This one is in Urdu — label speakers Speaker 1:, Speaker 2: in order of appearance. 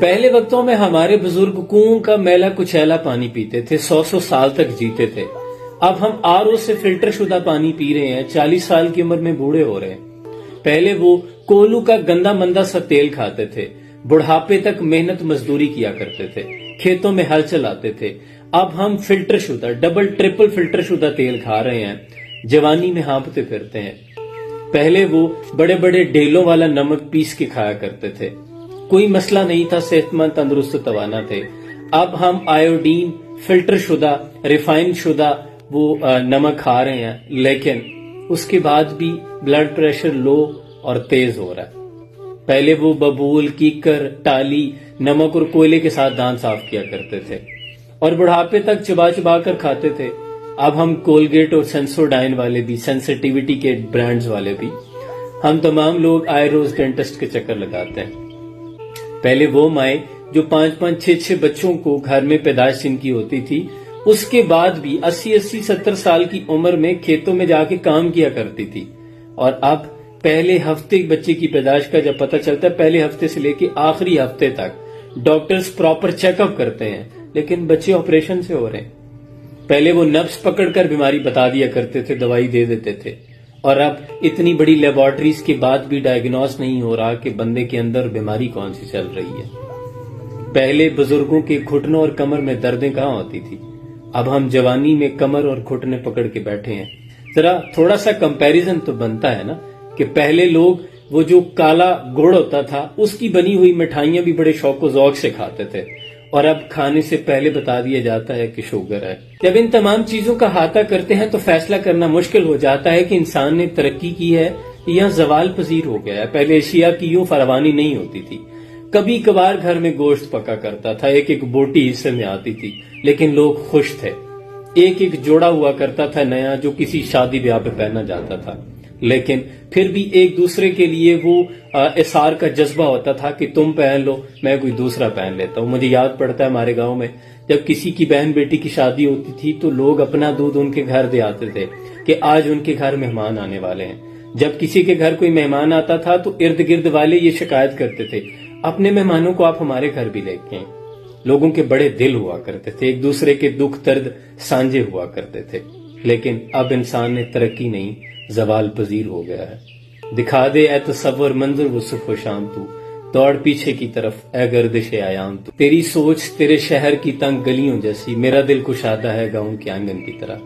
Speaker 1: پہلے وقتوں میں ہمارے بزرگ کنویں کا میلا کچیلا پانی پیتے تھے، 100 سال تک جیتے تھے۔ اب ہم RO سے فلٹر شدہ پانی پی رہے ہیں، 40 سال کی عمر میں بوڑھے ہو رہے ہیں۔ پہلے وہ کولو کا گندا مندا سا تیل کھاتے تھے، بڑھاپے تک محنت مزدوری کیا کرتے تھے، کھیتوں میں ہل چلاتے تھے۔ اب ہم فلٹر شدہ، ڈبل ٹرپل فلٹر شدہ تیل کھا رہے ہیں، جوانی میں ہانپتے پھرتے ہیں۔ پہلے وہ بڑے بڑے ڈیلوں والا نمک پیس کے کھایا کرتے تھے، کوئی مسئلہ نہیں تھا، صحت مند تندرست توانا تھے۔ اب ہم آیوڈین، فلٹر شدہ، ریفائن شدہ وہ نمک کھا رہے ہیں، لیکن اس کے بعد بھی بلڈ پریشر لو اور تیز ہو رہا ہے۔ پہلے وہ ببول، کیکر، ٹالی، نمک اور کوئلے کے ساتھ دانت صاف کیا کرتے تھے اور بڑھاپے تک چبا چبا کر کھاتے تھے۔ اب ہم کولگیٹ اور سینسوڈائن والے بھی، سینسٹیوٹی کے برانڈز والے بھی، ہم تمام لوگ آئے روز ڈینٹسٹ کے چکر لگاتے ہیں۔ پہلے وہ مائیں جو 5-5، 6-6 بچوں کو گھر میں پیدائش جن کی ہوتی تھی، اس کے بعد بھی 80-80، 70 سال کی عمر میں کھیتوں میں جا کے کام کیا کرتی تھی، اور اب پہلے ہفتے بچے کی پیدائش کا جب پتہ چلتا ہے، پہلے ہفتے سے لے کے آخری ہفتے تک ڈاکٹرز پراپر چیک اپ کرتے ہیں، لیکن بچے آپریشن سے ہو رہے ہیں۔ پہلے وہ نبض پکڑ کر بیماری بتا دیا کرتے تھے، دوائی دے دیتے تھے، اور اب اتنی بڑی لیبارٹریز کے بعد بھی ڈائیگنوز نہیں ہو رہا کہ بندے کے اندر بیماری کون سی چل رہی ہے۔ پہلے بزرگوں کے گھٹنوں اور کمر میں دردیں کہاں ہوتی تھی، اب ہم جوانی میں کمر اور گھٹنے پکڑ کے بیٹھے ہیں۔ ذرا تھوڑا سا کمپیریزن تو بنتا ہے نا، کہ پہلے لوگ وہ جو کالا گڑ ہوتا تھا اس کی بنی ہوئی مٹھائیاں بھی بڑے شوق و ذوق سے کھاتے تھے، اور اب کھانے سے پہلے بتا دیا جاتا ہے کہ شوگر ہے۔ جب ان تمام چیزوں کا احاطہ کرتے ہیں تو فیصلہ کرنا مشکل ہو جاتا ہے کہ انسان نے ترقی کی ہے یا زوال پذیر ہو گیا ہے۔ پہلے اشیاء کی یوں فراوانی نہیں ہوتی تھی، کبھی کبھار گھر میں گوشت پکا کرتا تھا، ایک ایک بوٹی حصے میں آتی تھی، لیکن لوگ خوش تھے۔ ایک ایک جوڑا ہوا کرتا تھا نیا، جو کسی شادی بیاہ پہ پہنا جاتا تھا، لیکن پھر بھی ایک دوسرے کے لیے وہ اثار کا جذبہ ہوتا تھا کہ تم پہن لو، میں کوئی دوسرا پہن لیتا ہوں۔ مجھے یاد پڑتا ہے ہمارے گاؤں میں جب کسی کی بہن بیٹی کی شادی ہوتی تھی تو لوگ اپنا دودھ ان کے گھر دے آتے تھے کہ آج ان کے گھر مہمان آنے والے ہیں۔ جب کسی کے گھر کوئی مہمان آتا تھا تو ارد گرد والے یہ شکایت کرتے تھے، اپنے مہمانوں کو آپ ہمارے گھر بھی لے کے آئیں۔ لوگوں کے بڑے دل ہوا کرتے تھے، ایک دوسرے کے دکھ درد سانجھے ہوا کرتے تھے، لیکن اب انسان نے ترقی نہیں، زوال پذیر ہو گیا ہے۔ دکھا دے اے تصور منظر وہ صبح و شام، تو دوڑ پیچھے کی طرف اے گردش ایام، تو تیری سوچ تیرے شہر کی تنگ گلیوں جیسی، میرا دل کشادہ ہے گاؤں کے آنگن کی طرح۔